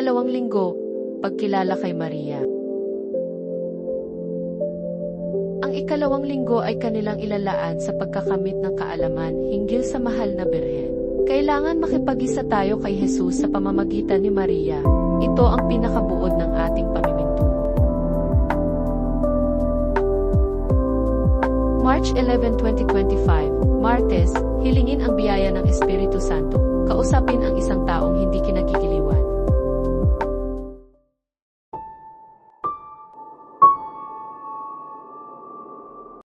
Ikalawang linggo, pagkilala kay Maria. Ang ikalawang linggo ay kanilang ilalaan sa pagkakamit ng kaalaman hinggil sa mahal na Birhen. Kailangan makipag-isa tayo kay Jesus sa pamamagitan ni Maria. Ito ang pinakabuod ng ating pamimintuho. March 11, 2025, Martes, hilingin ang biyaya ng Espiritu Santo. Kausapin ang isang taong hindi kinagigiliwan.